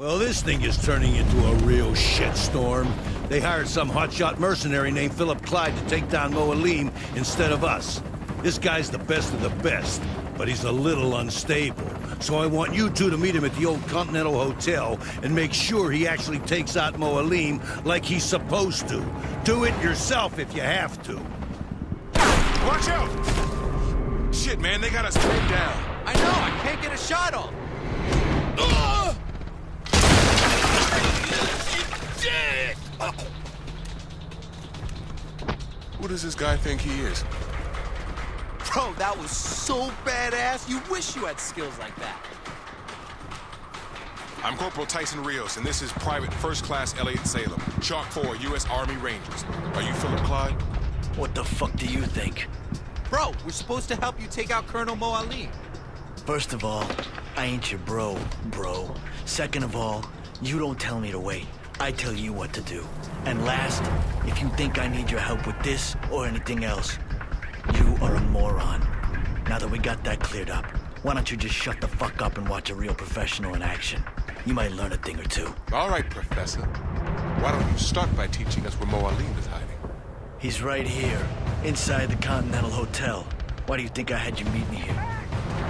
Well, this thing is turning into a real shitstorm. They hired some hotshot mercenary named Philip Clyde to take down Moalim instead of us. This guy's the best of the best, but he's a little unstable. So I want you two to meet him at the old Continental Hotel and make sure he actually takes out Moalim like he's supposed to. Do it yourself if you have to. Watch out! Shit, man, they got us pinned down. I know, I can't get a shot on. Who does this guy think he is? Bro, that was so badass. You wish you had skills like that. I'm Corporal Tyson Rios, and this is Private First Class Elliot Salem, Chalk 4, U.S. Army Rangers. Are you Philip Clyde? What the fuck do you think? Bro, we're supposed to help you take out Colonel Moalim. First of all, I ain't your bro. Second of all, you don't tell me to wait. I tell you what to do. And last, if you think I need your help with this or anything else, you are a moron. Now that we got that cleared up, why don't you just shut the fuck up and watch a real professional in action? You might learn a thing or two. All right, Professor. Why don't you start by teaching us where Moalim is hiding? He's right here, inside the Continental Hotel. Why do you think I had you meet me here?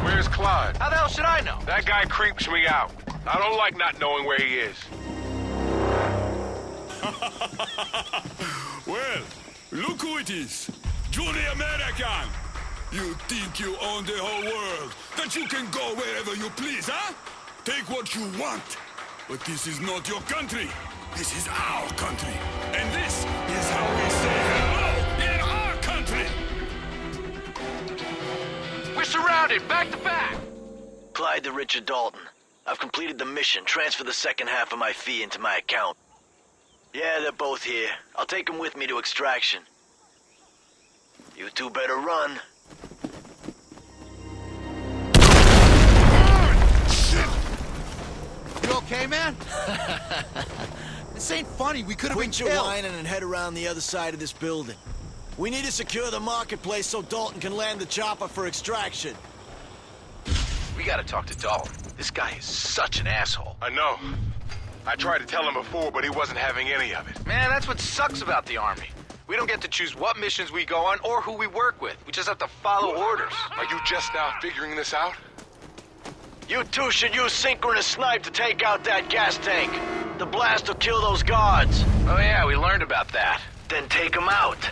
Where's Clyde? How the hell should I know? That guy creeps me out. I don't like not knowing where he is. Well, look who it is. Julie American. You think you own the whole world, that you can go wherever you please, huh? Take what you want. But this is not your country. This is our country. And this is how we say hello in our country. We're surrounded, back to back. Clyde to Richard Dalton. I've completed the mission. Transfer the second half of my fee into my account. Yeah, they're both here. I'll take them with me to extraction. You two better run. You okay, man? This ain't funny. We could have been Quit your killed. whining and head around the other side of this building. We need to secure the marketplace so Dalton can land the chopper for extraction. We gotta talk to Dalton. This guy is such an asshole. I know. I tried to tell him before, but he wasn't having any of it. Man, that's what sucks about the Army. We don't get to choose what missions we go on or who we work with. We just have to follow orders. Are you just now figuring this out? You two should use synchronous snipe to take out that gas tank. The blast will kill those guards. Oh yeah, we learned about that. Then take them out.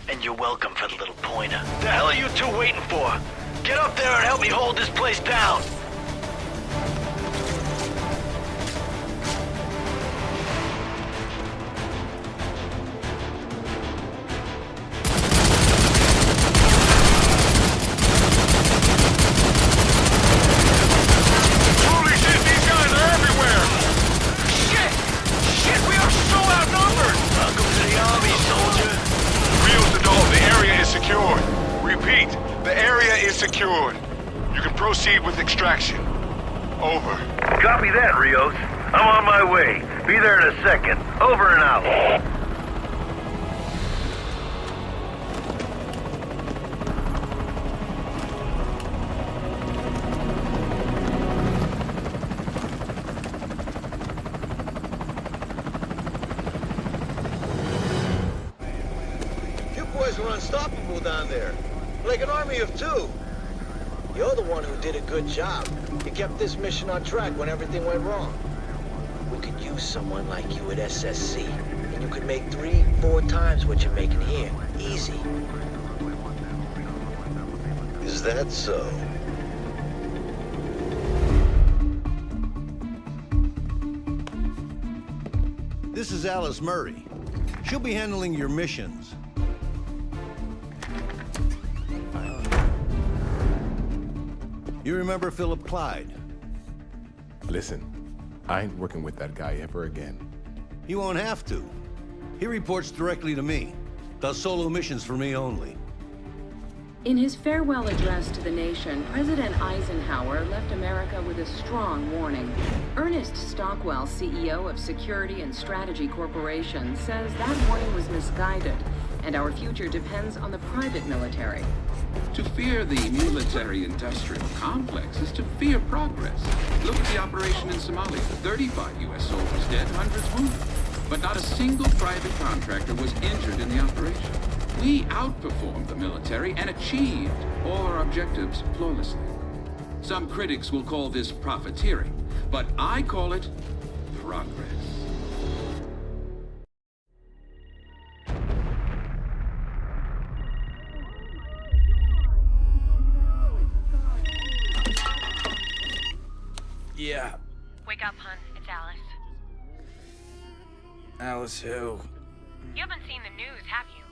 And you're welcome for the little pointer. The hell are you two waiting for? Get up there and help me hold this place down. Holy shit, these guys are everywhere! Shit! Shit, we are so outnumbered! Welcome to the Army, soldier. Rios to Dalton, the area is secured. Repeat, the area is secured. You can proceed with extraction. Over. Copy that, Rios. I'm on my way. Be there in a second. Over and out. You boys were unstoppable down there. Like an army of two. You're the one who did a good job. You kept this mission on track when everything went wrong. We could use someone like you at SSC, and you could make 3-4 times what you're making here. Easy. Is that so? This is Alice Murray. She'll be handling your missions. You remember Philip Clyde? Listen, I ain't working with that guy ever again. You won't have to. He reports directly to me. Does solo missions for me only. In his farewell address to the nation, President Eisenhower left America with a strong warning. Ernest Stockwell, CEO of Security and Strategy Corporation, says that warning was misguided, and our future depends on the private military. To fear the military-industrial complex is to fear progress. Look at the operation in Somalia. 35 U.S. soldiers dead, hundreds wounded. But not a single private contractor was injured in the operation. We outperformed the military and achieved all our objectives flawlessly. Some critics will call this profiteering, but I call it progress. Yeah. Wake up, hun. It's Alice. Alice who? You haven't seen the news, have you?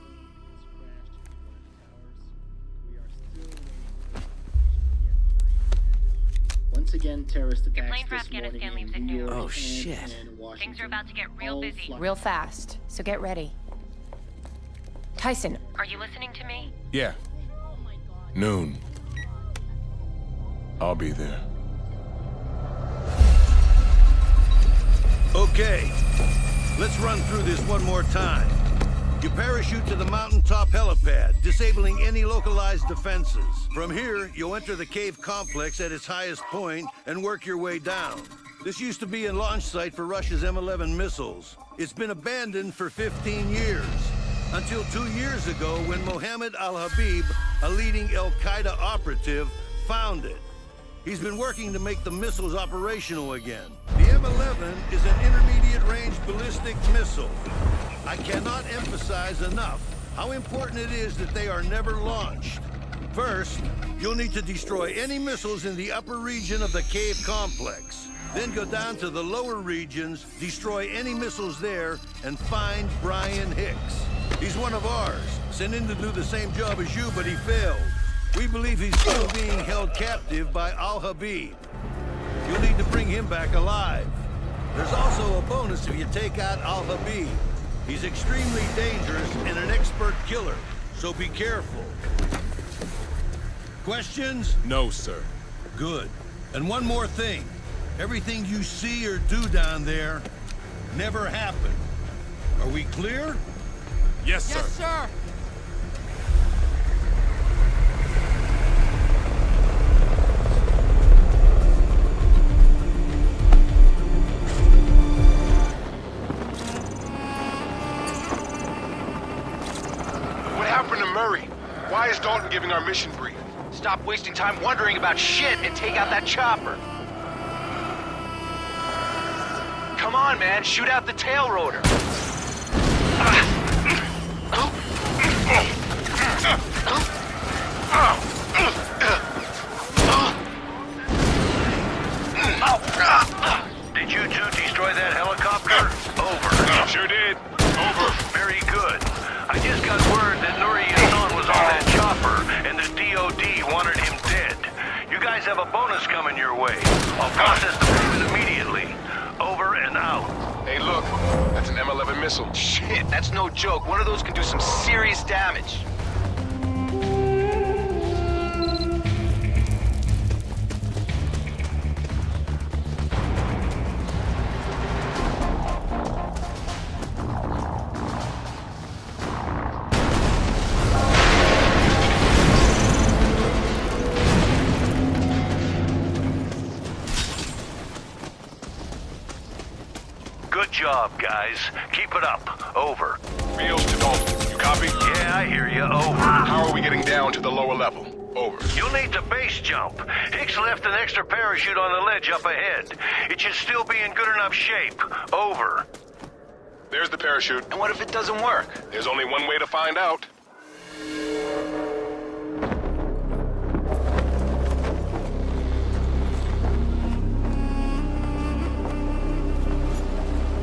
Once again, terrorist attacks. Your plane for this Afghanistan morning leaves in at New noon. York Oh, shit. and Washington. Things are about to get real All busy. flights- Real fast, so get ready. Tyson, Are you listening to me? Yeah. Noon. I'll be there. Okay, let's run through this one more time. You parachute to the mountaintop helipad, disabling any localized defenses. From here, you'll enter the cave complex at its highest point and work your way down. This used to be a launch site for Russia's M11 missiles. It's been abandoned for 15 years, until 2 years ago when Mohammed al-Habib, a leading al-Qaeda operative, found it. He's been working to make the missiles operational again. The M11 is an intermediate-range ballistic missile. I cannot emphasize enough how important it is that they are never launched. First, you'll need to destroy any missiles in the upper region of the cave complex. Then go down to the lower regions, destroy any missiles there, and find Brian Hicks. He's one of ours, sent in to do the same job as you, but he failed. We believe he's still being held captive by al-Habib. You'll need to bring him back alive. There's also a bonus if you take out al-Habib. He's extremely dangerous and an expert killer, so be careful. Questions? No, sir. Good. And one more thing. Everything you see or do down there never happened. Are we clear? Yes, sir. Yes, sir. What happened to Murray? Why is Dalton giving our mission brief? Stop wasting time wondering about shit and take out that chopper. Come on, man. Shoot out the tail rotor. Did you two destroy that helicopter? Over. Sure did. Over. Very good. I just got word that Nuri Yasson was on that chopper, and the DOD wanted him dead. You guys have a bonus coming your way. I'll process the payment immediately. Over and out. Hey, look. That's an M11 missile. Shit, that's no joke. One of those can do some serious damage. Good job, guys. Keep it up. Over. Rios to Dalton. You copy? Yeah, I hear you. Over. How are we getting down to the lower level? Over. You'll need to base jump. Hicks left an extra parachute on the ledge up ahead. It should still be in good enough shape. Over. There's the parachute. And what if it doesn't work? There's only one way to find out.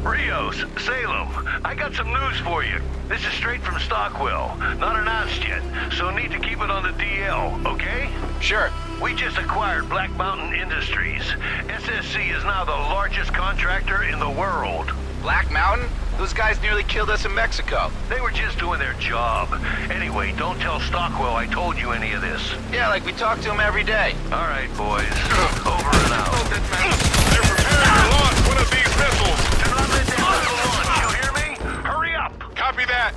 Rios, Salem, I got some news for you. This is straight from Stockwell. Not announced yet, so need to keep it on the DL, okay? Sure. We just acquired Black Mountain Industries. SSC is now the largest contractor in the world. Black Mountain? Those guys nearly killed us in Mexico. They were just doing their job. Anyway, don't tell Stockwell I told you any of this. Yeah, like we talk to him every day. All right, boys. Over and out. They're preparing to launch one of these missiles. Do not let them launch, you hear me? Hurry up. Copy that.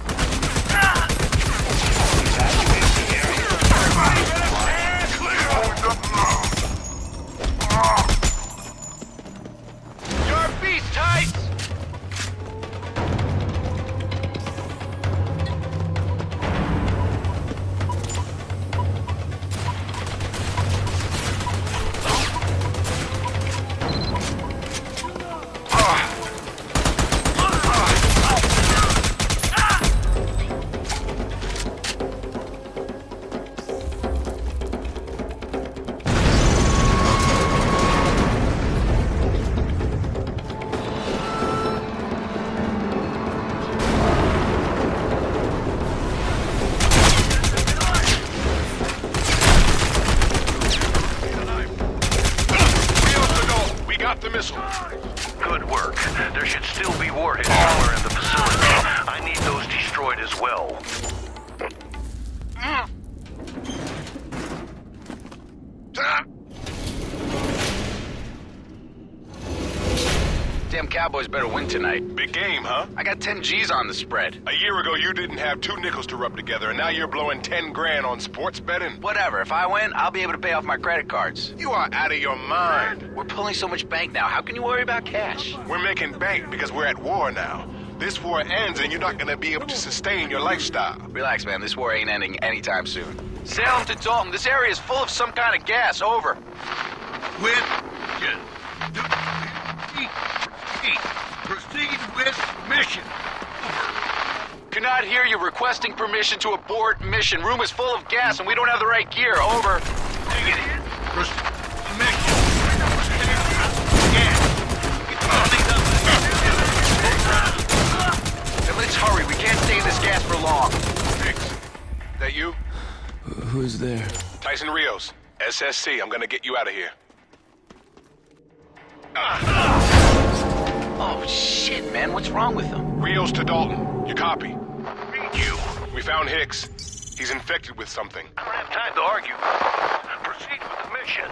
Good work. There should still be warheads somewhere in the facility. I need those destroyed as well. Damn Cowboys better win tonight. Big game, huh? I got 10 G's on the spread. A year ago, you didn't have 2 nickels to rub together, and now you're blowing 10 grand on sports betting? Whatever. If I win, I'll be able to pay off my credit cards. You are out of your mind. We're pulling so much bank now. How can you worry about cash? We're making bank because we're at war now. This war ends, and you're not going to be able to sustain your lifestyle. Relax, man. This war ain't ending anytime soon. Salem to Dalton. This area is full of some kind of gas. Over. Proceed with mission. Cannot hear you requesting permission to abort mission. Room is full of gas and we don't have the right gear. Over. Now let's hurry. We can't stay in this gas for long. That you? Who's there? Tyson Rios, SSC. I'm gonna get you out of here. Oh, shit, man. What's wrong with him? Rios to Dalton. You copy? Read you. We found Hicks. He's infected with something. I don't have time to argue. Proceed with the mission.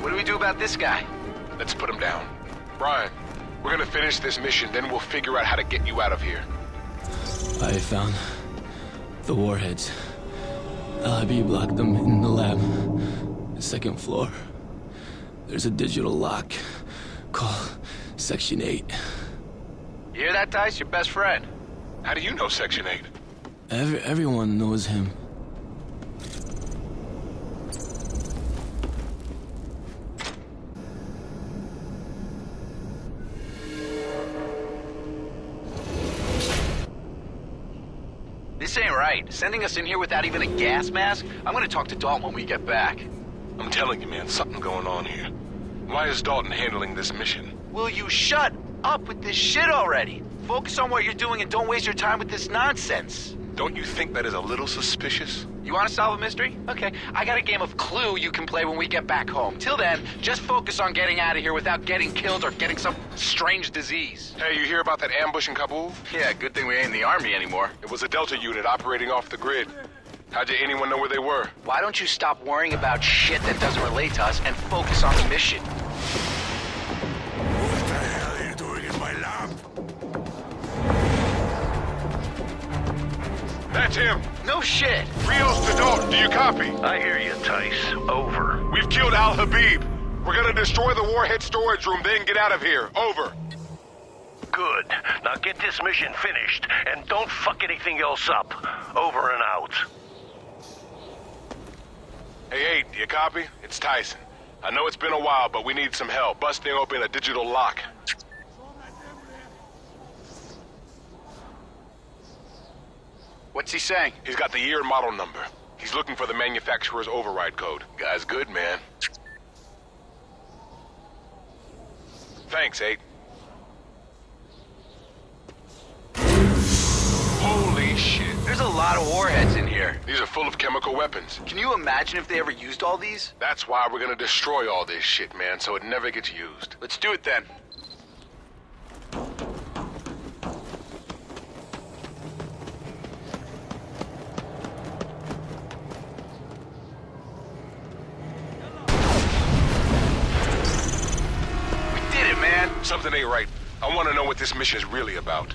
What do we do about this guy? Let's put him down. Brian, we're gonna finish this mission, then we'll figure out how to get you out of here. I found the warheads. LIB blocked them in the lab. The 2nd floor. There's a digital lock called Section 8. You hear that, Tice? Your best friend. How do you know Section 8? Everyone knows him. This ain't right. Sending us in here without even a gas mask? I'm gonna talk to Dalton when we get back. I'm telling you, man, something's going on here. Why is Dalton handling this mission? Will you shut up with this shit already? Focus on what you're doing and don't waste your time with this nonsense. Don't you think that is a little suspicious? You want to solve a mystery? Okay, I got a game of Clue you can play when we get back home. Till then, just focus on getting out of here without getting killed or getting some strange disease. Hey, you hear about that ambush in Kabul? Yeah, good thing we ain't in the army anymore. It was a Delta unit operating off the grid. How'd anyone know where they were? Why don't you stop worrying about shit that doesn't relate to us and focus on the mission? What the hell are you doing in my lab? That's him. No shit. Rios to Dalton, do you copy? I hear you, Tice. Over. We've killed Al Habib. We're gonna destroy the warhead storage room, then get out of here. Over. Good. Now get this mission finished, and don't fuck anything else up. Over and out. Hey, do you copy? It's Tyson. I know it's been a while, but we need some help busting open a digital lock. What's he saying? He's got the year and model number. He's looking for the manufacturer's override code. Guy's good, man. Thanks, 8. Holy shit. There's a lot of warheads in here. These are full of chemical weapons. Can you imagine if they ever used all these? That's why we're gonna destroy all this shit, man, so it never gets used. Let's do it then. We did it, man. Something ain't right. I want to know what this mission is really about.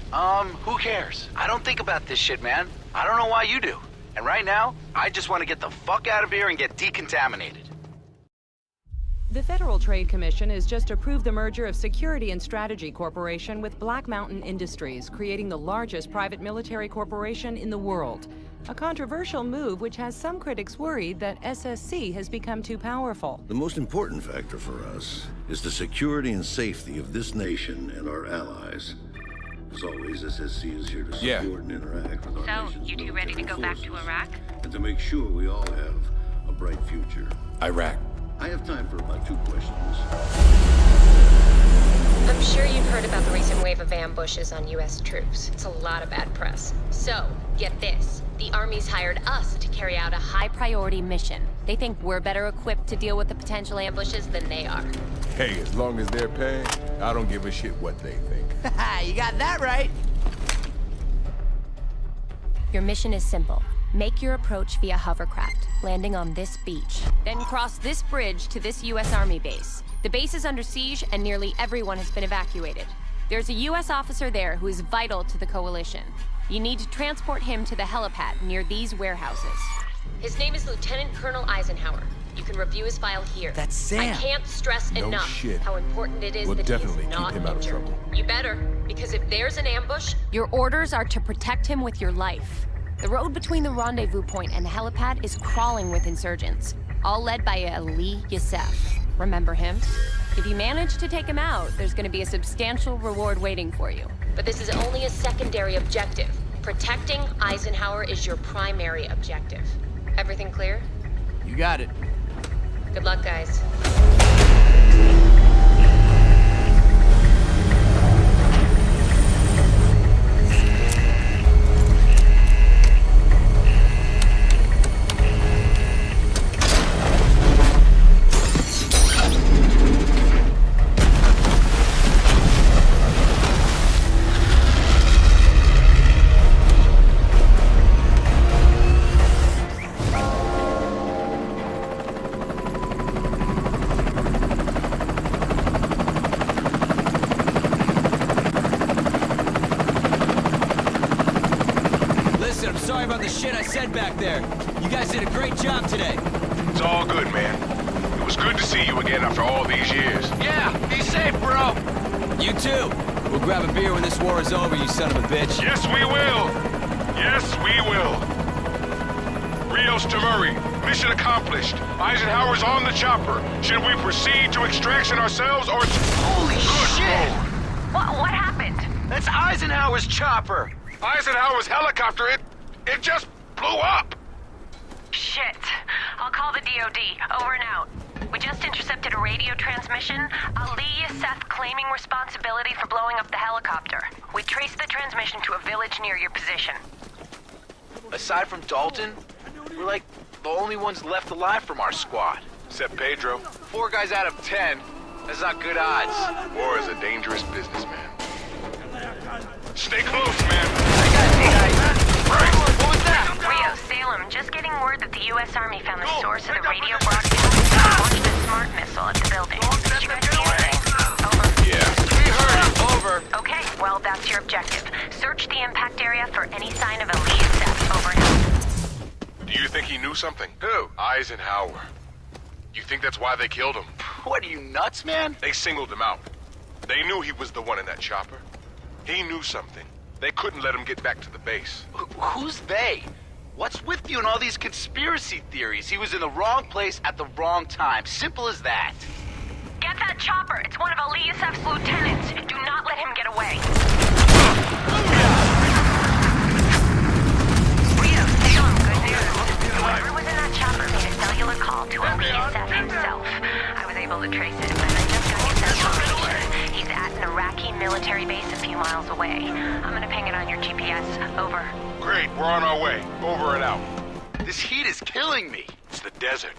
Who cares? I don't think about this shit, man. I don't know why you do. And right now, I just want to get the fuck out of here and get decontaminated. The Federal Trade Commission has just approved the merger of Security and Strategy Corporation with Black Mountain Industries, creating the largest private military corporation in the world. A controversial move which has some critics worried that SSC has become too powerful. The most important factor for us is the security and safety of this nation and our allies. As always, SSC is here to support and interact with our nation's you two ready to go back to Iraq? and to make sure we all have a bright future. Iraq. I have time for about 2 questions. I'm sure you've heard about the recent wave of ambushes on U.S. troops. It's a lot of bad press. So, get this. The Army's hired us to carry out a high-priority mission. They think we're better equipped to deal with the potential ambushes than they are. Hey, as long as they're paying, I don't give a shit what they think. You got that right. Your mission is simple. Make your approach via hovercraft, landing on this beach. Then cross this bridge to this U.S. Army base. The base is under siege and nearly everyone has been evacuated. There's a U.S. officer there who is vital to the coalition. You need to transport him to the helipad near these warehouses. His name is Lieutenant Colonel Eisenhower. You can review his file here. That's Sam. I can't stress enough shit. how important it is We'll that definitely he's keep not him out of injured. trouble. You better, because if there's an ambush, your orders are to protect him with your life. The road between the rendezvous point and the helipad is crawling with insurgents, all led by Ali Youssef. Remember him? If you manage to take him out, there's going to be a substantial reward waiting for you. But this is only a secondary objective. Protecting Eisenhower is your primary objective. Everything clear? You got it. Good luck, guys. Back there. You guys did a great job today. It's all good, man. It was good to see you again after all these years. Yeah, be safe, bro. You too. We'll grab a beer when this war is over, you son of a bitch. Yes, we will. Yes, we will. Rios to Murray. Mission accomplished. Eisenhower's on the chopper. Should we proceed to extraction ourselves or... Holy shit! What happened? That's Eisenhower's chopper. Eisenhower's helicopter, it just blew up. Shit. I'll call the DOD. Over and out. We just intercepted a radio transmission. Ali Youssef claiming responsibility for blowing up the helicopter. We traced the transmission to a village near your position. Aside from Dalton, we're like the only ones left alive from our squad. Except Pedro. 4 guys out of 10. That's not good odds. War is a dangerous business, man. Stay close, man. I got it, Right. What was that? Rio, Salem, just getting word that the U.S. Army found the source of the radio broadcast and launched a smart missile at the building. Did you guys see anything? Over. Yeah. We heard it. Over. Okay, well, that's your objective. Search the impact area for any sign of Ali Youssef. Over and out. Do you think he knew something? Who? Eisenhower. You think that's why they killed him? What, are you nuts, man? They singled him out. They knew he was the one in that chopper. He knew something. They couldn't let him get back to the base. Who's they? What's with you and all these conspiracy theories? He was in the wrong place at the wrong time. Simple as that. Get that chopper. It's one of Ali Youssef's lieutenants. Do not let him get away. Rio, Salem, good news. Whoever was in that chopper made a cellular call to Ali Youssef himself. I was able to trace it, but I just got Youssef's location. He's at an Iraqi military base a few miles away. I'm gonna ping it on your GPS. Over. Great, we're on our way. Over and out. This heat is killing me. It's the desert.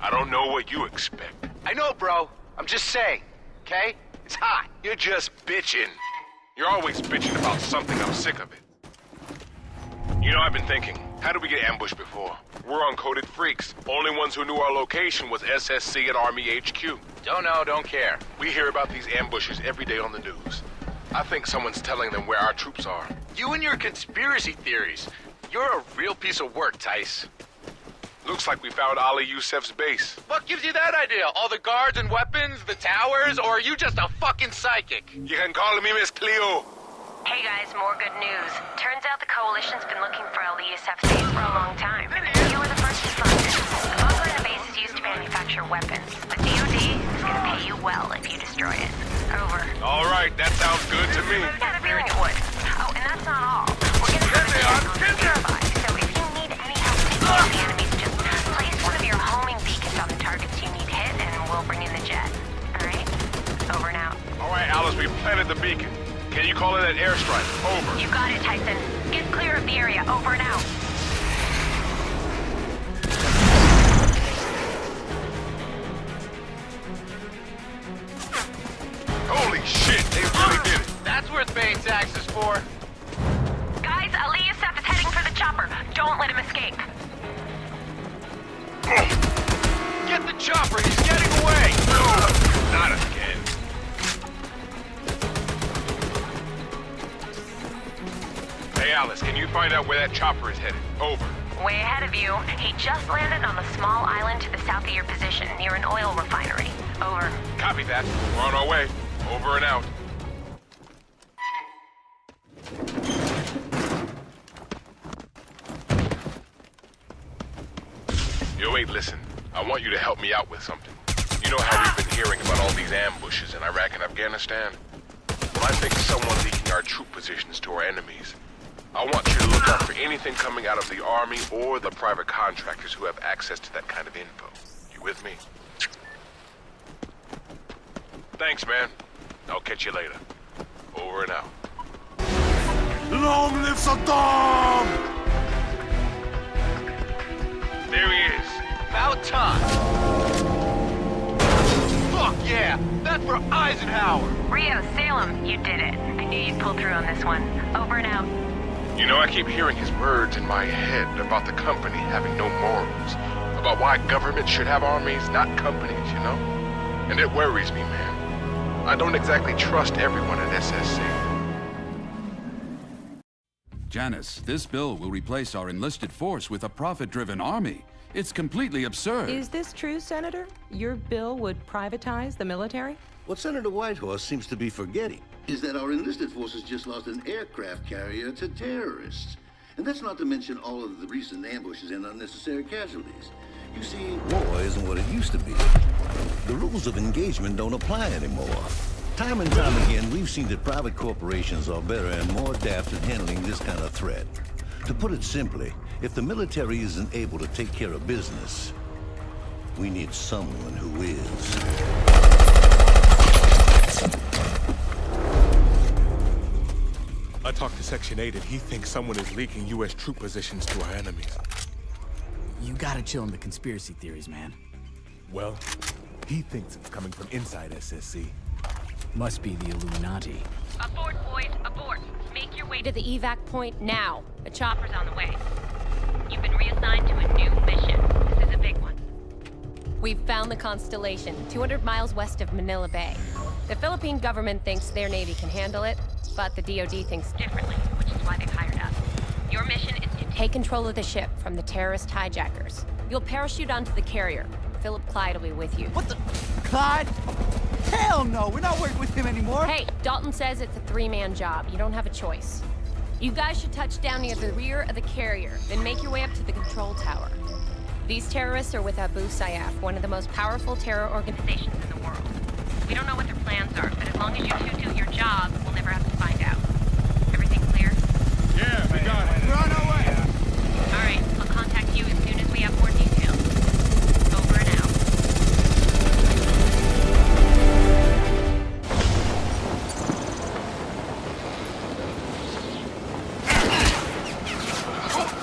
I don't know what you expect. I know, bro. I'm just saying, okay? It's hot. You're just bitching. You're always bitching about something. I'm sick of it. You know, I've been thinking, how did we get ambushed before? We're uncoded freaks. Only ones who knew our location was SSC and Army HQ. Don't know, don't care. We hear about these ambushes every day on the news. I think someone's telling them where our troops are. You and your conspiracy theories. You're a real piece of work, Tice. Looks like we found Ali Youssef's base. What gives you that idea? All the guards and weapons, the towers, or are you just a fucking psychic? You can call me Miss Cleo. Hey guys, more good news. Turns out the Coalition's been looking for Ali Youssef's base for a long time. You were the first responders. The bunker in the base is used to manufacture weapons. The DOD is gonna pay you well if you destroy it. Over. All right, that sounds good to me. I had a feeling it would. Oh, and that's not all. We're gonna have a jet on nearby, so if you need any help taking out the enemies, just place one of your homing beacons on the targets you need hit, and we'll bring in the jet. All right? Over and out. All right, Alice, we planted the beacon. Can you call it an airstrike? Over. You got it, Tyson. Get clear of the area. Over and out. Holy shit! Hey, Alice, can you find out where that chopper is headed? Over. Way ahead of you. He just landed on a small island to the south of your position, near an oil refinery. Over. Copy that. We're on our way. Over and out. Yo, wait, listen. I want you to help me out with something. You know how we've been hearing about all these ambushes in Iraq and Afghanistan? Well, I think someone's leaking our troop positions to our enemies. I want you to look out for anything coming out of the army or the private contractors who have access to that kind of info. You with me? Thanks, man. I'll catch you later. Over and out. Long live Saddam! There he is. About time. Fuck yeah! That's for Eisenhower! Rio, Salem, you did it. I knew you'd pull through on this one. Over and out. You know, I keep hearing his words in my head about the company having no morals. About why governments should have armies, not companies, you know? And it worries me, man. I don't exactly trust everyone at SSC. Janice, this bill will replace our enlisted force with a profit-driven army. It's completely absurd. Is this true, Senator? Your bill would privatize the military? What Senator Whitehorse seems to be forgetting is that our enlisted forces just lost an aircraft carrier to terrorists. And that's not to mention all of the recent ambushes and unnecessary casualties. You see, war isn't what it used to be. The rules of engagement don't apply anymore. Time and time again, we've seen that private corporations are better and more adept at handling this kind of threat. To put it simply, if the military isn't able to take care of business, we need someone who is. I talked to Section 8 and he thinks someone is leaking U.S. troop positions to our enemies. You gotta chill on the conspiracy theories, man. Well, he thinks it's coming from inside SSC. Must be the Illuminati. Abort, boys, abort. Make your way to the evac point now. A chopper's on the way. You've been reassigned to a new mission. This is a big one. We've found the Constellation, 200 miles west of Manila Bay. The Philippine government thinks their Navy can handle it, but the DoD thinks differently, which is why they've hired us. Your mission is to take control of the ship from the terrorist hijackers. You'll parachute onto the carrier. Philip Clyde will be with you. What the? Clyde? Hell no, we're not working with him anymore. Hey, Dalton says it's a three-man job. You don't have a choice. You guys should touch down near the rear of the carrier, then make your way up to the control tower. These terrorists are with Abu Sayyaf, one of the most powerful terror organizations in the world. We don't know what their plans are, but as long as you two do your job, we'll never have to find out. Everything clear? Yeah, we got it. We're on our way. All right, I'll contact you as soon as we have more details. Over and out.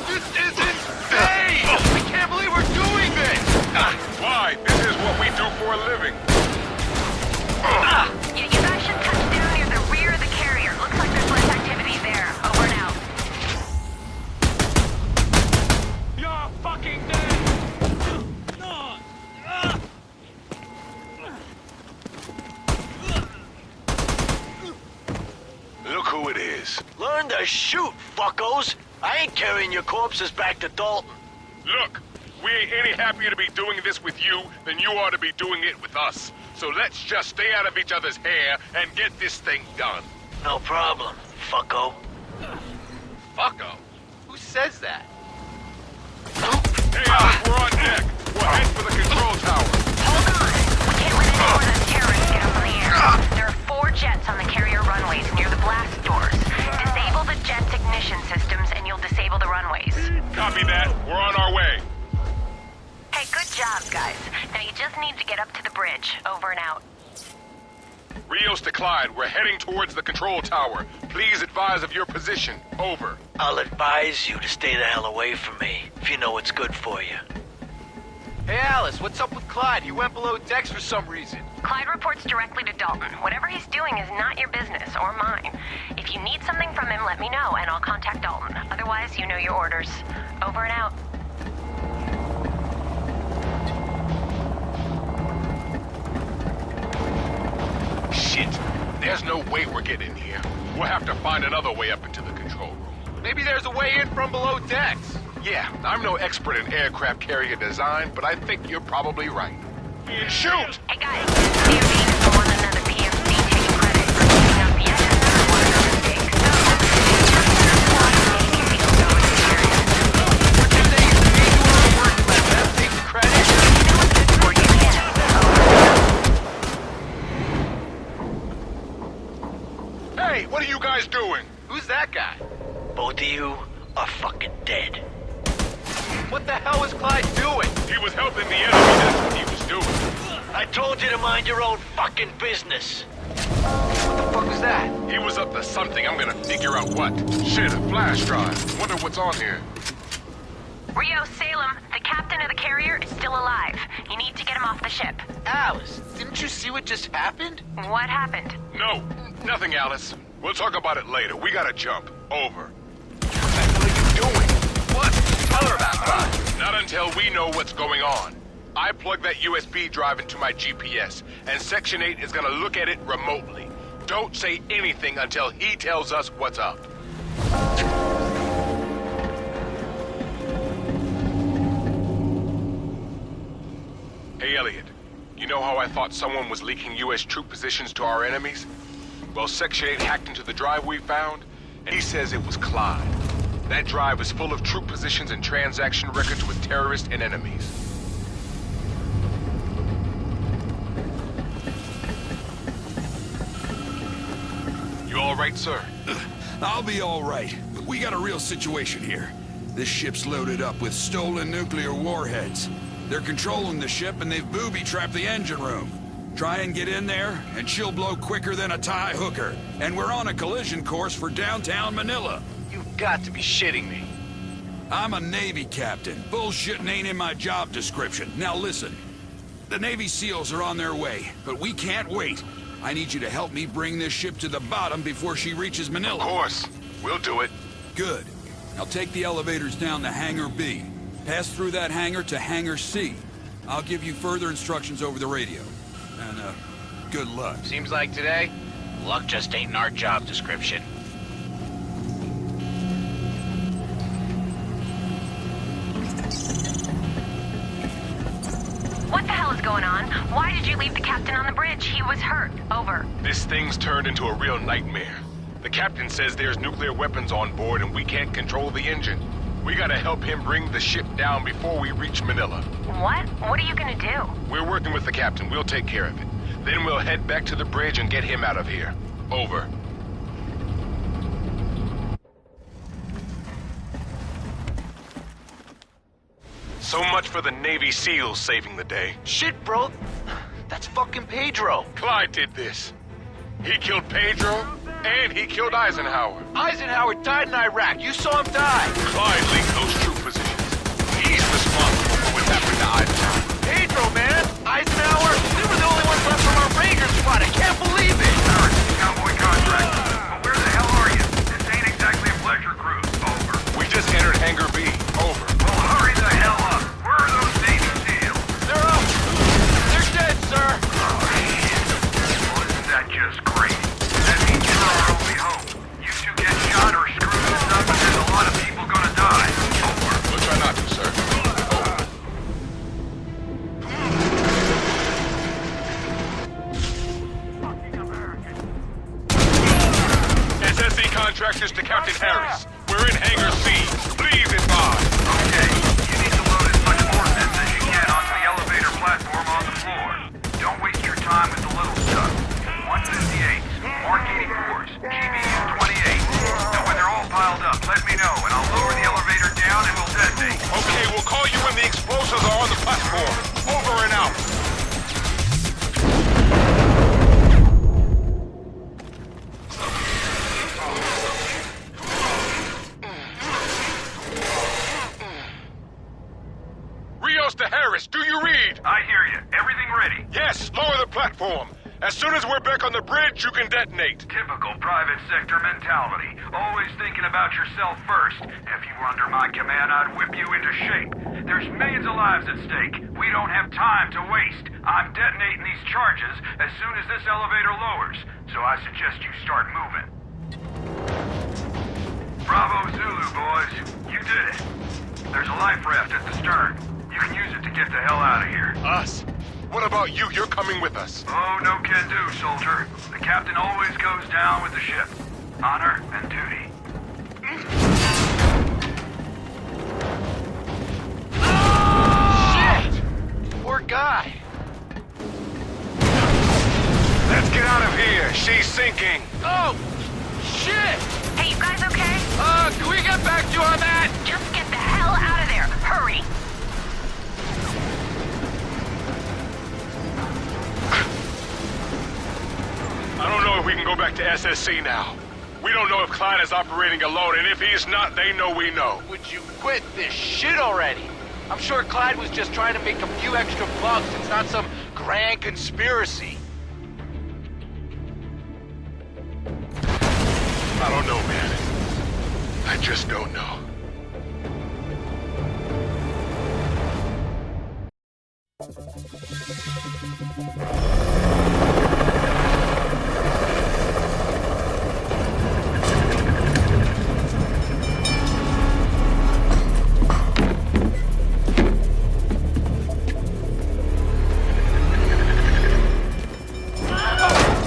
This is insane! I can't believe we're doing this! Why? This is what we do for a living. Yeah, you guys should touch down near the rear of the carrier. Looks like there's less activity there. Over and out. You're fucking dead! Look who it is. Learn to shoot, fuckos! I ain't carrying your corpses back to Dalton. Look, we ain't any happier to be doing this with you than you are to be doing it with us. So let's just stay out of each other's hair and get this thing done. No problem, fucko. Fucko? Who says that? Hey, Alice, we're on deck. We're heading for the control tower. Hold on. We can't let any more of those terrorists get up in the air. There are 4 jets on the carrier runways near the blast doors. Disable the jet's ignition systems and you'll disable the runways. Copy that. We're on our way. Hey, good job, guys. Now you just need to get up to the bridge. Over and out. Rios to Clyde, we're heading towards the control tower. Please advise of your position. Over. I'll advise you to stay the hell away from me, if you know what's good for you. Hey, Alice, what's up with Clyde? He went below decks for some reason. Clyde reports directly to Dalton. Whatever he's doing is not your business, or mine. If you need something from him, let me know, and I'll contact Dalton. Otherwise, you know your orders. Over and out. Shit. There's no way we're getting here. We'll have to find another way up into the control room. Maybe there's a way in from below decks. Yeah, I'm no expert in aircraft carrier design, but I think you're probably right. Shoot! Hey guys, DOD doesn't want another PMC taking credit for cleaning up yet another one of their mistakes. So, Navy SEALs go into the area. What you think is the major work let them take the credit? You know what's good for you, yes. Hey, what are you guys doing? Who's that guy? Both of you are fucking dead. What the hell was Clyde doing? He was helping the enemy, that's what he was doing. I told you to mind your own fucking business. What the fuck was that? He was up to something, I'm gonna figure out what. Shit, a flash drive. Wonder what's on here. Rio Salem, the captain of the carrier is still alive. You need to get him off the ship. Alice, didn't you see what just happened? What happened? No, nothing, Alice. We'll talk about it later. We gotta jump. Over. What the hell are you doing? What? Tell her about that. Not until we know what's going on. I plugged that USB drive into my GPS, and Section 8 is gonna look at it remotely. Don't say anything until he tells us what's up. Hey, Elliot. You know how I thought someone was leaking U.S. troop positions to our enemies? Well, Section 8 hacked into the drive we found, and he says it was Clyde. That drive is full of troop positions and transaction records with terrorists and enemies. You all right, sir? I'll be all right, but we got a real situation here. This ship's loaded up with stolen nuclear warheads. They're controlling the ship and they've booby-trapped the engine room. Try and get in there, and she'll blow quicker than a Thai hooker. And we're on a collision course for downtown Manila. You've got to be shitting me. I'm a Navy captain. Bullshitting ain't in my job description. Now listen. The Navy SEALs are on their way, but we can't wait. I need you to help me bring this ship to the bottom before she reaches Manila. Of course. We'll do it. Good. Now take the elevators down to Hangar B. Pass through that hangar to Hangar C. I'll give you further instructions over the radio. And, good luck. Seems like today, luck just ain't in our job description. What the hell is going on? Why did you leave the captain on the bridge? He was hurt. Over. This thing's turned into a real nightmare. The captain says there's nuclear weapons on board and we can't control the engine. We gotta help him bring the ship down before we reach Manila. What? What are you gonna do? We're working with the captain. We'll take care of it. Then we'll head back to the bridge and get him out of here. Over. So much for the Navy SEALs saving the day. Shit, bro. That's fucking Pedro. Clyde did this. He killed Pedro, and he killed Eisenhower. Eisenhower died in Iraq. You saw him die. Clyde leaked those troop positions. He's responsible for what happened to Eisenhower. Pedro, man. Eisenhower. We were the only ones left from our Ranger squad. I can't believe it. Sir, cowboy contract. But where the hell are you? This ain't exactly a pleasure cruise. Over. We just entered Hangar B. Over. Well, hurry the hell up. Where are those Navy SEALs? They're up. They're dead, sir. Oh, shit. Well, isn't that just great? That means you're our only hope. You two get shot or screw this up, and there's a lot of people gonna die. Over. We'll try not to, sir. SSE contractors to Captain Harris. We're in Hangar C. Please advise. Okay. You need to load as much ordnance as you can onto the elevator platform on the floor. Don't waste your time with the little stuff. 158, Mark 84s, GBU 28. And when they're all piled up, let me know, and I'll lower the elevator down and we'll detonate. Okay, we'll call you when the explosives are on the platform. Over and out. Rios to Harris, do you read? I hear you. Everything ready? Yes, lower the platform. As soon as we're back on the bridge, you can detonate. Typical private sector mentality. Always thinking about yourself first. If you were under my command, I'd whip you into shape. There's millions of lives at stake. We don't have time to waste. I'm detonating these charges as soon as this elevator lowers. So I suggest you start moving. Bravo Zulu, boys. You did it. There's a life raft at the stern. You can use it to get the hell out of here. Us? What about you? You're coming with us. Oh, no can do, soldier. The captain always goes down with the ship. Honor and duty. Shit! Poor guy. Let's get out of here. She's sinking. Oh! Shit! Hey, you guys okay? Can we get back to you on that? Just get the hell out of there. Hurry. I don't know if we can go back to SSC now. We don't know if Clyde is operating alone, and if he's not, they know we know. Would you quit this shit already? I'm sure Clyde was just trying to make a few extra bucks. It's not some grand conspiracy. I don't know, man. I just don't know.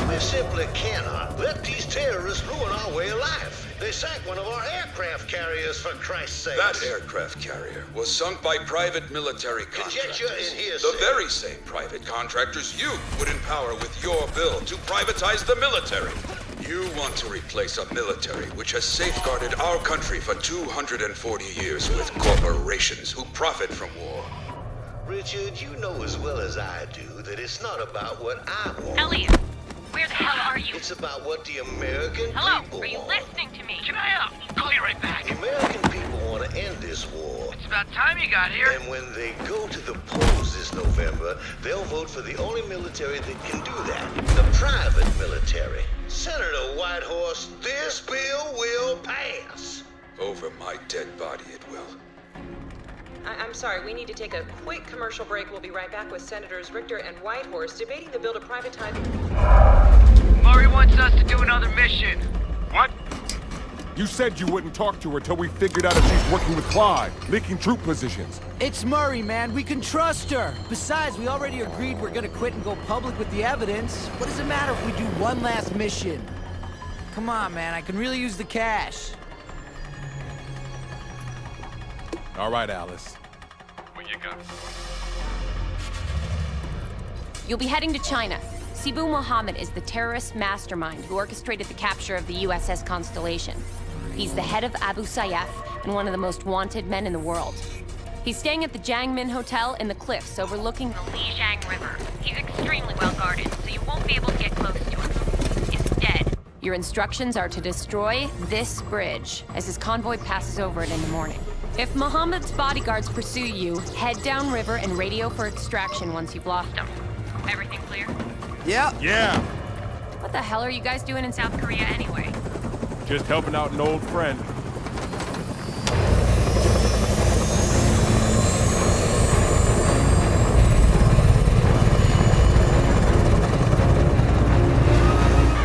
We simply cannot let these terrorists ruin our way of life. They sank one of our aircraft carriers, for Christ's sake. That aircraft carrier was sunk by private military contractors. Conjecture and hearsay. The very same private contractors you would empower with your bill to privatize the military. You want to replace a military which has safeguarded our country for 240 years with corporations who profit from war. Richard, you know as well as I do that it's not about what I want. Elliot, where the hell are you? It's about what the American Hello, people are you want. listening to me? Can I, call you right back? The American people want to end this war. It's about time you got here. And when they go to the polls this November, they'll vote for the only military that can do that. The private military. Senator Whitehorse, this bill will pass. Over my dead body it will. I'm sorry, we need to take a quick commercial break. We'll be right back with Senators Richter and Whitehorse debating the bill to privatize... Murray wants us to do another mission. What? You said you wouldn't talk to her till we figured out if she's working with Clyde, leaking troop positions. It's Murray, man. We can trust her. Besides, we already agreed we're gonna quit and go public with the evidence. What does it matter if we do one last mission? Come on, man. I can really use the cash. All right, Alice. When you got You'll be heading to China. Sibu Mohammed is the terrorist mastermind who orchestrated the capture of the USS Constellation. He's the head of Abu Sayyaf and one of the most wanted men in the world. He's staying at the Jiangmin Hotel in the cliffs overlooking The Lijiang River. He's extremely well guarded, so you won't be able to get close to him. Instead, Your instructions are to destroy this bridge as his convoy passes over it in the morning. If Mohammed's bodyguards pursue you, head downriver and radio for extraction once you've lost them. everything clear? Yeah. Yeah. What the hell are you guys doing in South Korea anyway? Just helping out an old friend.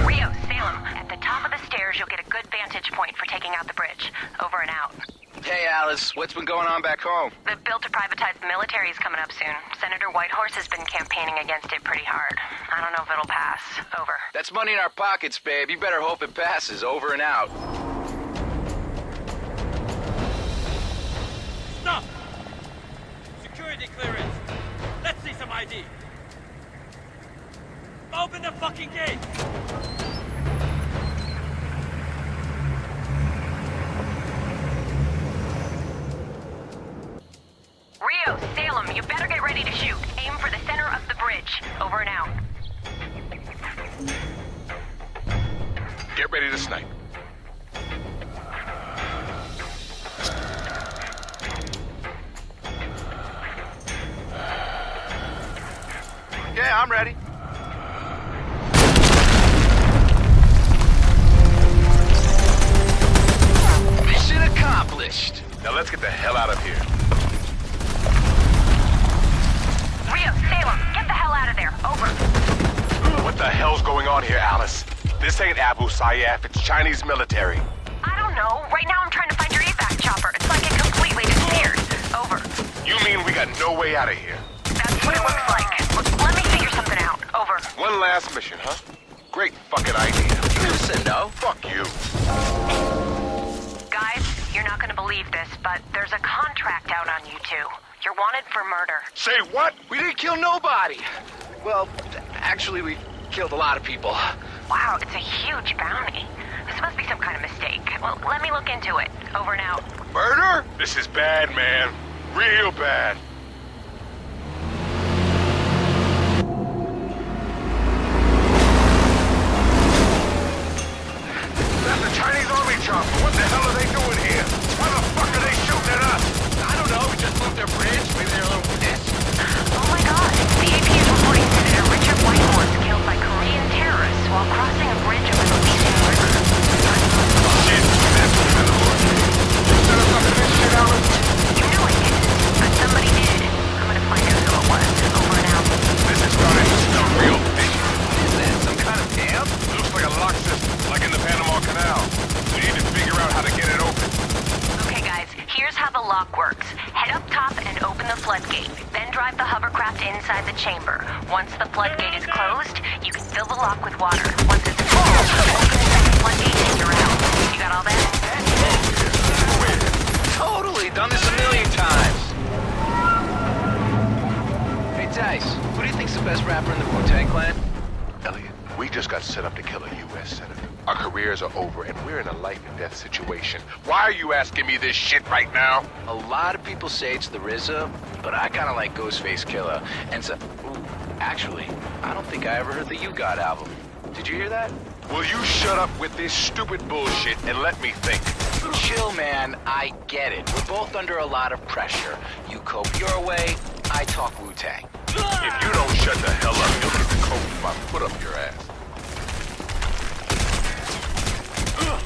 Rio, Salem, at the top of the stairs, you'll get a good vantage point for taking out the bridge. Over and out. Hey, Alice, what's been going on back home? The bill to privatize the military is coming up soon. Senator Whitehorse has been campaigning against it pretty hard. I don't know if it'll pass. Over. That's money in our pockets, babe. You better hope it passes. Over and out. Stop! Security clearance. Let's see some ID. Open the fucking gate! Rio, Salem, you better get ready to shoot. Aim for the center of the bridge. Over and out. Get ready to snipe. Yeah, I'm ready. Mission accomplished. Now let's get the hell out of here. Rio, Salem, get the hell out of there. Over. What the hell's going on here, Alice? This ain't Abu Sayyaf, it's Chinese military. I don't don't know. Right now I'm trying to find your evac chopper. It's like it completely disappeared. Over. You mean we got no way out of here? That's what it looks like. Let me figure something out. Over. One last mission, huh? Great fucking idea. Listen, no. Fuck you. Guys, you're not gonna believe this, but there's a contract out on you two. You're wanted for murder. Say what? We didn't kill nobody. Well, actually, we killed a lot of people. Wow, it's a huge bounty. This must be some kind of mistake. Well, let me look into it. Over and out. Murder? This is bad, man. Real bad. That's the Chinese army chopper. What the hell are they doing here? Why the fuck are they shooting at us? I don't know. We just moved their bridge. Maybe they're a little pissed. Oh my god. The AP is reporting Senator Richard Whitehorse killed by Korean terrorists while crossing a bridge over the Legion River. Shit, that's what I'm looking. You set us up for this shit, Alice? You know I didn't, but somebody did. I'm gonna find out who it was. Over and out. This is starting to smell real fishy. Is that some kind of dam? Looks like a lock system, like in the Panama Canal. We need to figure out how to get it open. Okay guys, here's how the lock works. Head up top and open the floodgate. Then drive the hovercraft inside the chamber. Once the floodgate is closed, you can fill the lock with water. Once it's full, open the second floodgate and you're out. You got all that? Totally. Done this a million times. Hey, Tice, who do you think's the best rapper in the Wu-Tang Clan? Elliot, we just got set up to kill a U.S. senator. Our careers are over, and we're in a life and death situation. Why are you asking me this shit right now? A lot of people say it's the RZA, but I kind of like Ghostface Killer. And so, actually, I don't think I ever heard the You Got album. Did you hear that? Will you shut up with this stupid bullshit and let me think? Chill, man. I get it. We're both under a lot of pressure. You cope your way, I talk Wu-Tang. If you don't shut the hell up, you'll get the coat if I put up your ass.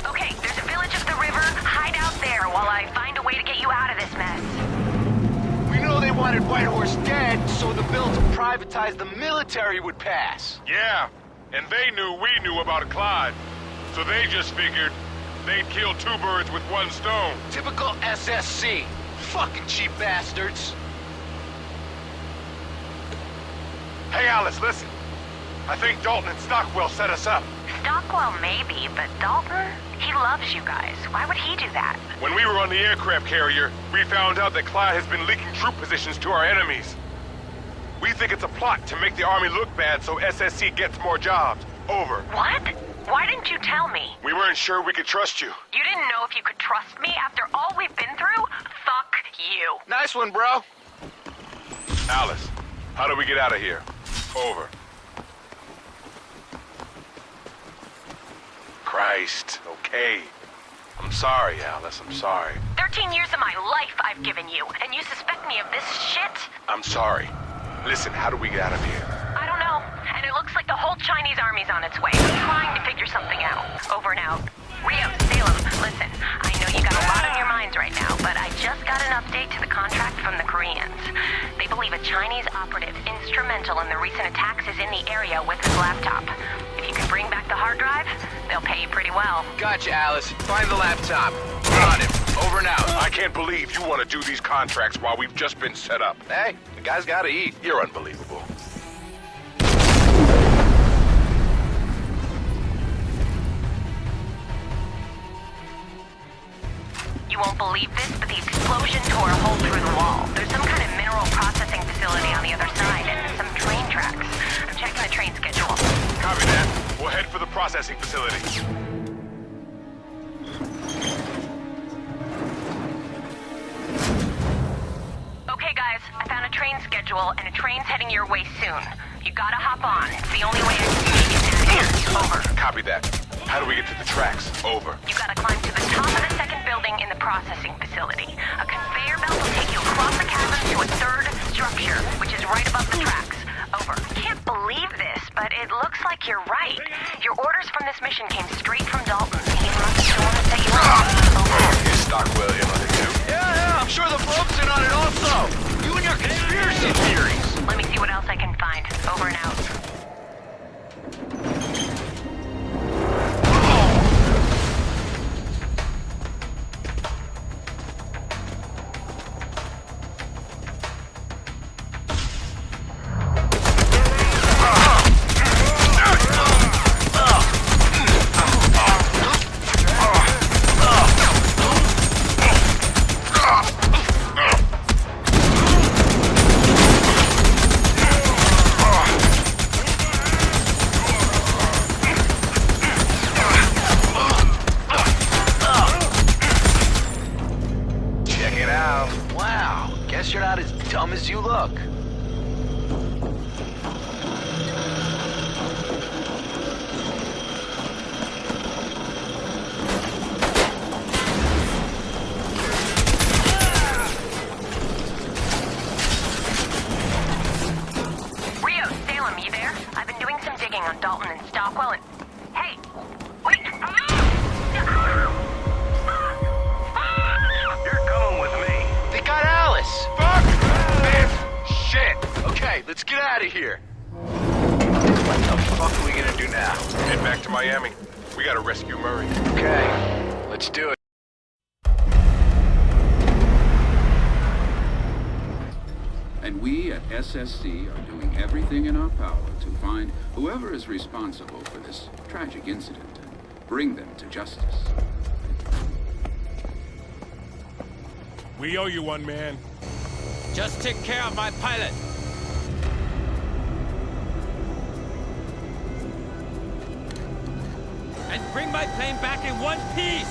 Okay, there's a village up the river. Hide out there while I find a way to get you out of this mess. We know they wanted Whitehorse dead, so the bill to privatize the military would pass. Yeah, and they knew we knew about Clyde. So they just figured they'd kill two birds with one stone. Typical SSC. Fucking cheap bastards. Hey, Alice, listen. I think Dalton and Stockwell set us up. Stockwell maybe, but Dalton? He loves you guys. Why would he do that? When we were on the aircraft carrier, we found out that Clyde has been leaking troop positions to our enemies. We think it's a plot to make the army look bad so SSC gets more jobs. Over. What? Why didn't you tell me? We weren't sure we could trust you. You didn't know if you could trust me after all we've been through? Fuck you. Nice one, bro. Alice, how do we get out of here? Over. Christ, okay. I'm sorry, Alice, I'm sorry. 13 years of my life I've given you, and you suspect me of this shit? I'm sorry. Listen, how do we get out of here? I don't know, and it looks like the whole Chinese army's on its way. I'm trying to figure something out. Over and out. Rios, Salem, listen, I know you got a lot on your minds right now, but I just got an update to the contract from the Koreans. They believe a Chinese operative instrumental in the recent attacks is in the area with his laptop. If you can bring back the hard drive, they'll pay you pretty well. Gotcha, Alice. Find the laptop. We're on him. Over and out. I can't believe you want to do these contracts while we've just been set up. Hey, the guy's gotta eat. You're unbelievable. You won't believe this, but the explosion tore a hole through the wall. There's some kind of mineral processing facility on the other side and some train tracks. I'm checking the train schedule. Copy that. We'll head for the processing facility. Okay, guys, I found a train schedule, and a train's heading your way soon. You gotta hop on. It's the only way I can get you out of here. Over. Copy that. How do we get to the tracks? Over. You gotta climb to the top of the second building in the processing facility. A conveyor belt will take you across the chasm to a third structure, which is right above the tracks. Over. Can't believe this, but it looks like you're right. Your orders from this mission came straight from Dalton. He must have want to set you up. Over. Is Stockwell in on it too? Yeah, I'm sure the Pope's in on it also. You and your conspiracy theories. Let me see what else I can find. Over and out. dumb as you look. On Dalton and Stockwell and... Hey! Wait! You're coming with me. They got Alice! Fuck this shit! Okay, let's get out of here. What the fuck are we gonna do now? Head back to Miami. We gotta rescue Murray. Okay, let's do it. And we at SSC are doing everything in our power to find whoever is responsible for this tragic incident and bring them to justice. We owe you one, man. Just take care of my pilot. And bring my plane back in one piece.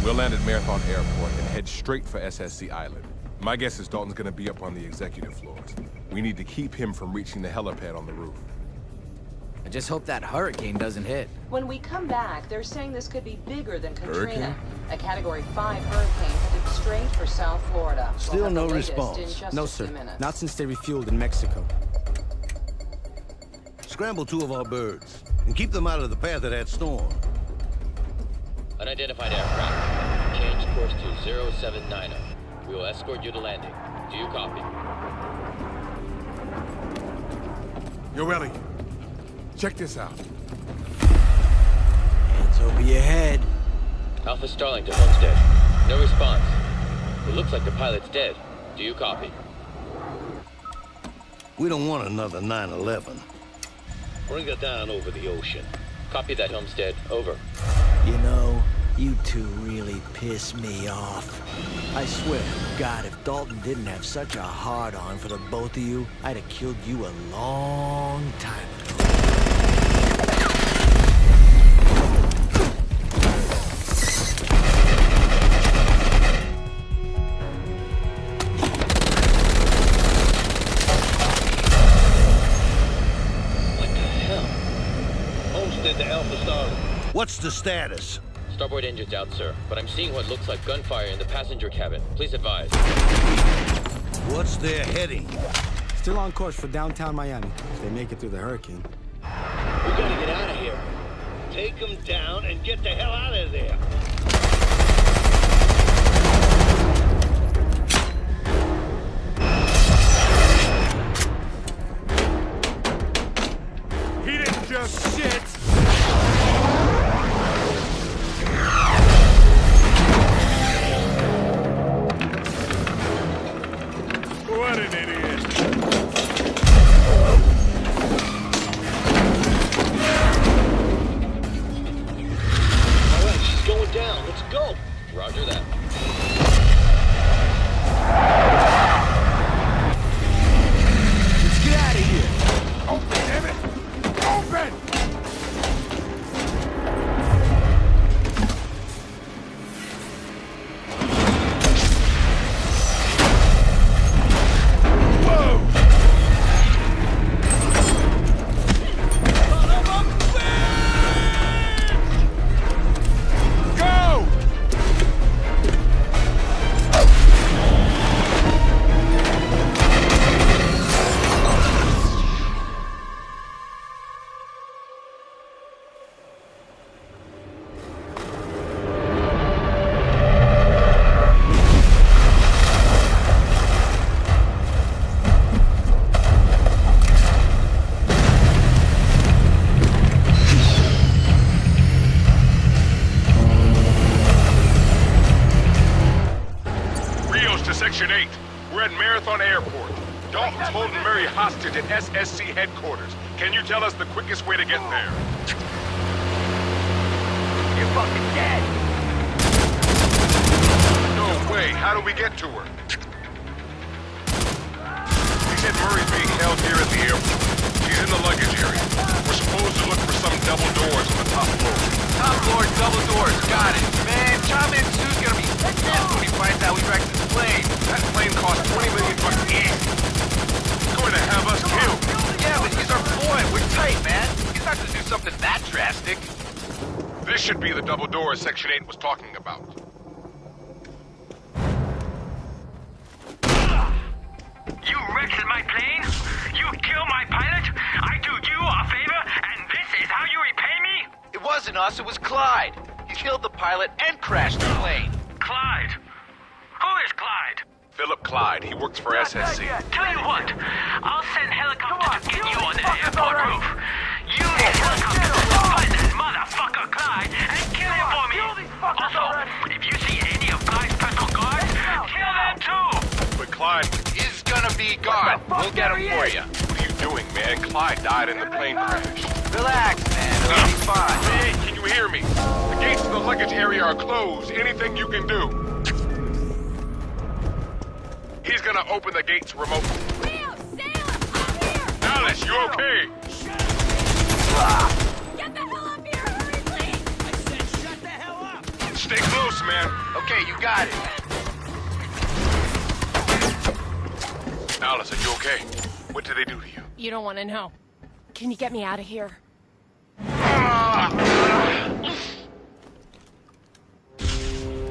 We'll land at Marathon Airport and head straight for SSC Island. My guess is Dalton's gonna be up on the executive floors. We need to keep him from reaching the helipad on the roof. I just hope that hurricane doesn't hit. When we come back, they're saying this could be bigger than Katrina. Hurricane? A Category 5 hurricane headed straight for South Florida. Still We'll have no the latest response. in just No, a sir. few minutes. Not since they refueled in Mexico. Scramble 2 of our birds and keep them out of the path of that storm. Unidentified aircraft. Change course to 0790. We will escort you to landing. Do you copy? Yo, Ellie, check this out. Hands over your head. Alpha Starling to Homestead. No response. It looks like the pilot's dead. Do you copy? We don't want another 9/11. Bring her down over the ocean. Copy that, Homestead. Over. You know, you two really piss me off. I swear to God, if Dalton didn't have such a hard-on for the both of you, I'd have killed you a long time ago. The Alpha Starling. What's the status? Starboard engine's out, sir, but I'm seeing what looks like gunfire in the passenger cabin. Please advise. What's their heading? Still on course for downtown Miami, if they make it through the hurricane. We gotta get out of here. Take them down and get the hell out of there. He didn't just shit. What an idiot. All right, she's going down. Let's go. Roger that. Let's get out of here. Open, damn it! Open! Section 8. We're at Marathon Airport. Dalton's holding Murray hostage at SSC headquarters. Can you tell us the quickest way to get there? You're fucking dead. No way. How do we get to her? He said Murray's being held here at the airport. She's in the luggage area. We're supposed to look for some double doors on the top floor. Top floor, double doors. Got it. Man, Tom and Sue's gonna drastic. This should be the double door Section 8 was talking about. You wrecked my plane? You killed my pilot? I do you a favor, and this is how you repay me? It wasn't us, it was Clyde. He killed the pilot and crashed the plane. Clyde? Who is Clyde? Philip Clyde. He works for SSC. Tell you what, I'll send helicopters to get you on the airport roof. Use helicopters to find that motherfucker Clyde and kill him for me. Also, if you see any of Clyde's personal guards, kill them too. But Clyde is gonna be gone. We'll get him for you. What are you doing, man? Clyde died in the plane crash. Relax, man. It'll be fine. Hey, can you hear me? The gates to the luggage area are closed. Anything you can do. He's gonna open the gates remotely. Leo, Sailor, up here! Alice, you okay? Get the hell up here! Hurry, please! I said shut the hell up! Stay close, man. Okay, you got it. Alice, are you okay? What did they do to you? You don't want to know. Can you get me out of here?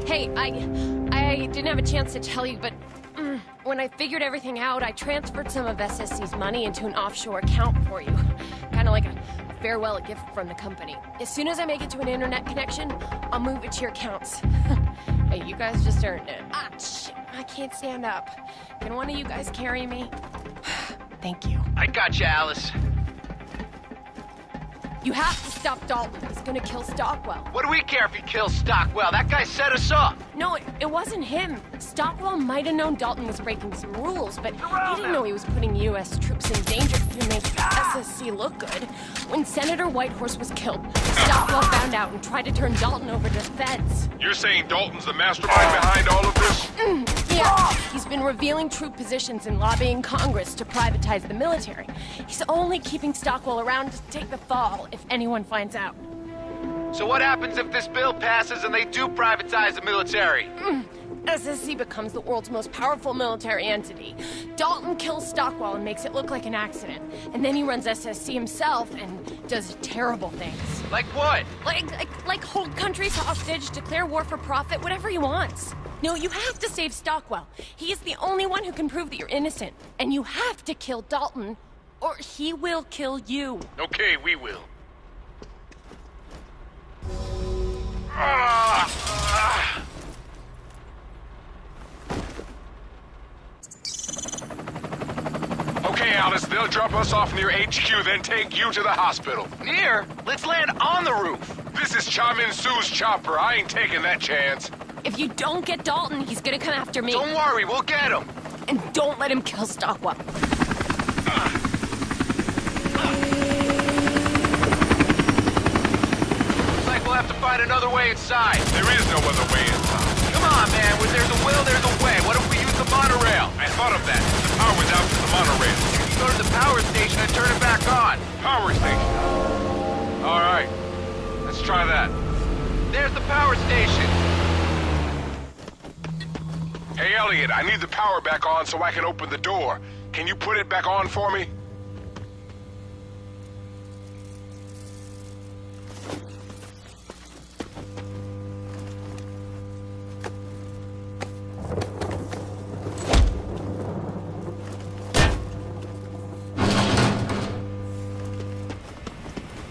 Hey, I didn't have a chance to tell you, but when I figured everything out, I transferred some of SSC's money into an offshore account for you. Kind of like a farewell gift from the company. As soon as I make it to an internet connection, I'll move it to your accounts. Hey, you guys just earned it. Ah, shit, I can't stand up. Can one of you guys carry me? Thank you. I got you, Alice. You have to stop Dalton. He's gonna kill Stockwell. What do we care if he kills Stockwell? That guy set us up. No, it wasn't him. Stockwell might have known Dalton was breaking some rules, but he didn't know he was putting U.S. troops in danger to make SSC look good. When Senator Whitehorse was killed, Stockwell found out and tried to turn Dalton over to the feds. You're saying Dalton's the mastermind behind all of this? Yeah, he's been revealing troop positions and lobbying Congress to privatize the military. He's only keeping Stockwell around to take the fall if anyone finds out. So what happens if this bill passes and they do privatize the military? SSC becomes the world's most powerful military entity. Dalton kills Stockwell and makes it look like an accident. And then he runs SSC himself and does terrible things. Like what? Like hold countries hostage, declare war for profit, whatever he wants. No, you have to save Stockwell. He is the only one who can prove that you're innocent. And you have to kill Dalton, or he will kill you. Okay, we will. Okay, Alice, they'll drop us off near HQ, then take you to the hospital. Near? Let's land on the roof. This is Chamin Su's chopper. I ain't taking that chance. If you don't get Dalton, he's gonna come after me. Don't worry, we'll get him. And don't let him kill Stockwell. Looks like we'll have to find another way inside. There is no other way inside. Come on, man. Where there's a will, there's a way. What if we use the monorail? I thought of that. The power's out to the monorail. You go to the power station and turn it back on. Power station? All right. Let's try that. There's the power station. Hey, Elliot, I need the power back on so I can open the door. Can you put it back on for me?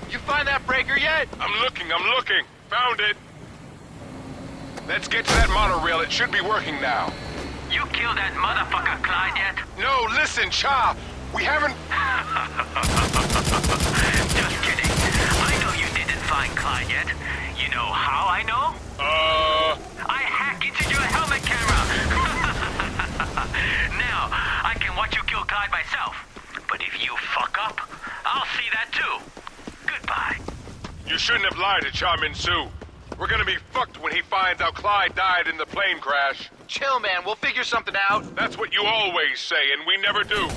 You find that breaker yet? I'm looking. Found it. Let's get to that monorail. It should be working now. You killed that motherfucker Clyde yet? No, listen, Cha. We haven't... Just kidding. I know you didn't find Clyde yet. You know how I know? I hack into your helmet camera. Now, I can watch you kill Clyde myself. But if you fuck up, I'll see that too. Goodbye. You shouldn't have lied to Chamin Su. We're gonna be fucked when he finds out Clyde died in the plane crash. Chill, man. We'll figure something out. That's what you always say, and we never do.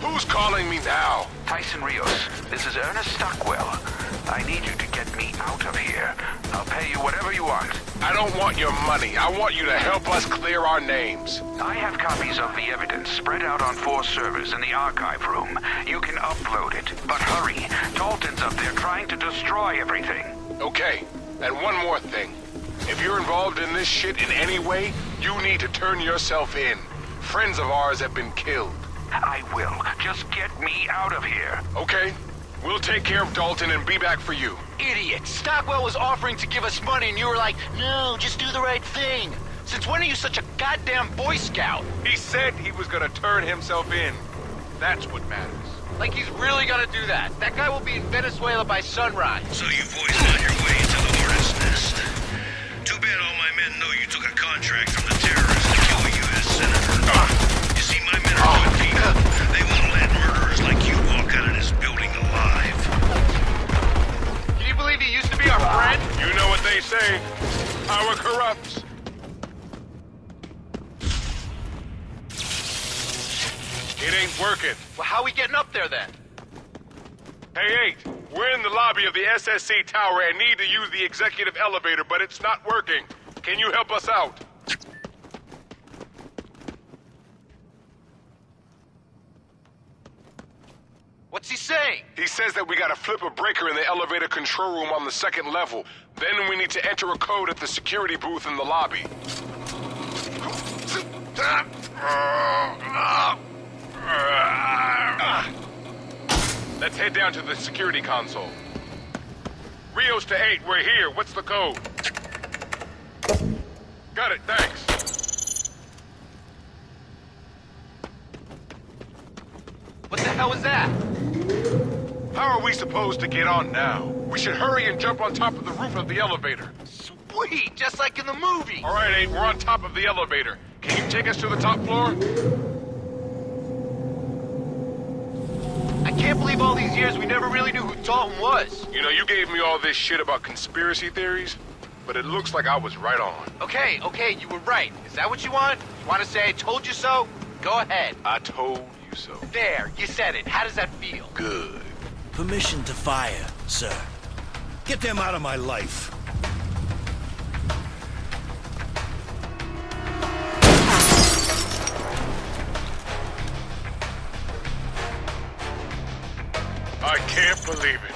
Who's calling me now? Tyson Rios, this is Ernest Stockwell. I need you to get me out of here. I'll pay you whatever you want. I don't want your money. I want you to help us clear our names. I have copies of the evidence spread out on 4 servers in the archive room. You can upload it, but hurry. Don't Dalton's up there trying to destroy everything. Okay, and one more thing. If you're involved in this shit in any way, you need to turn yourself in. Friends of ours have been killed. I will. Just get me out of here. Okay, we'll take care of Dalton and be back for you. Idiot! Stockwell was offering to give us money and you were like, no, just do the right thing. Since when are you such a goddamn Boy Scout? He said he was gonna turn himself in. That's what matters. Like he's really gonna do that. That guy will be in Venezuela by sunrise. So you boys found your way into the hornet's nest. Too bad all my men know you took a contract from the terrorists to kill a U.S. senator. You see, my men are good people. They won't let murderers like you walk out of this building alive. Can you believe he used to be our friend? You know what they say. Power corrupts. It ain't working. Well, how are we getting up there then? Hey, 8, we're in the lobby of the SSC tower and need to use the executive elevator, but it's not working. Can you help us out? What's he saying? He says that we gotta flip a breaker in the elevator control room on the 2nd level. Then we need to enter a code at the security booth in the lobby. Let's head down to the security console. Rios to 8, we're here. What's the code? Got it, thanks. What the hell was that? How are we supposed to get on now? We should hurry and jump on top of the roof of the elevator. Sweet, just like in the movie. All right, 8, we're on top of the elevator. Can you take us to the top floor? I can't believe all these years we never really knew who Dalton was. You know, you gave me all this shit about conspiracy theories, but it looks like I was right on. Okay, you were right. Is that what you want? You want to say I told you so? Go ahead. I told you so. There, you said it. How does that feel? Good. Permission to fire, sir. Get them out of my life. I can't believe it.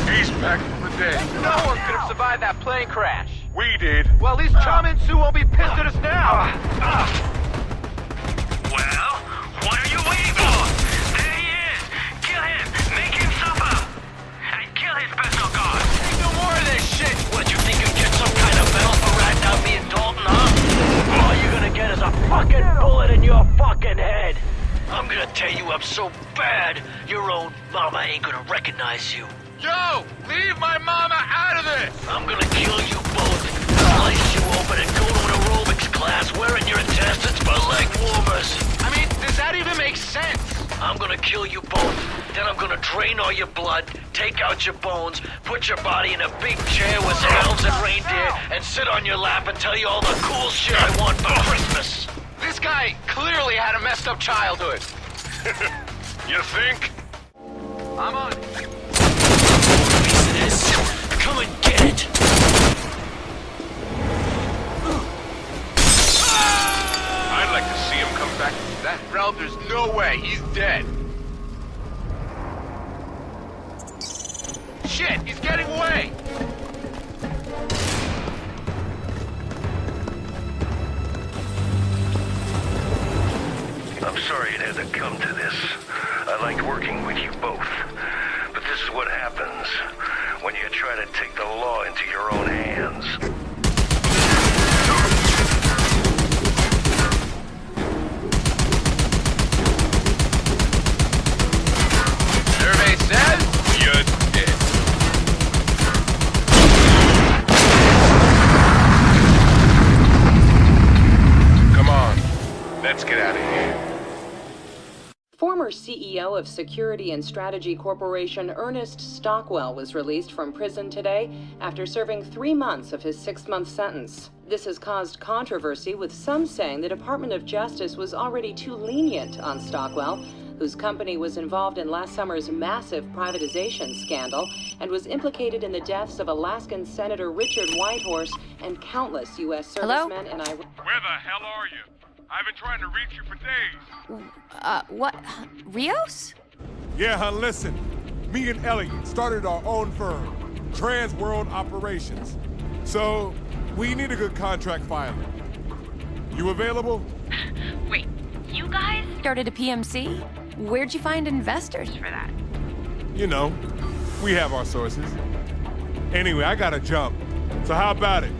He's back from the dead. No one could have survived that plane crash. We did. Well, at least Chum and Sue won't be pissed at us now. Well, what are you waiting for? There he is! Kill him! Make him suffer! And kill his personal guard! No more of this shit! What, you think you get some kind of medal for ratting out me and Dalton, huh? All you're gonna get is a fucking bullet in your fucking head! I'm gonna tear you up so bad, your own mama ain't gonna recognize you. Yo! Leave my mama out of this! I'm gonna kill you both, slice you open and go to an aerobics class wearing your intestines for leg warmers. I mean, does that even make sense? I'm gonna kill you both, then I'm gonna drain all your blood, take out your bones, put your body in a big chair with some elves and reindeer, and sit on your lap and tell you all the cool shit I want for Christmas. This guy clearly had a messed up childhood. You think? I'm on. Piece of this. Come and get it. I'd like to see him come back from that. Ralph, there's no way. He's dead. Shit, he's getting away. I'm sorry it had to come to this. I liked working with you both. But this is what happens when you try to take the law into your own hands. Survey says you're dead. Come on, let's get out of here. Former CEO of Security and Strategy Corporation Ernest Stockwell was released from prison today after serving 3 months of his 6-month sentence. This has caused controversy, with some saying the Department of Justice was already too lenient on Stockwell, whose company was involved in last summer's massive privatization scandal and was implicated in the deaths of Alaskan Senator Richard Whitehorse and countless U.S. servicemen and Where the hell are you? I've been trying to reach you for days. What? Rios? Yeah, listen. me and Elliot started our own firm, Trans World Operations. So, we need a good contract filer. You available? Wait, you guys? Started a PMC? Where'd you find investors for that? You know, we have our sources. Anyway, I gotta jump. So how about it?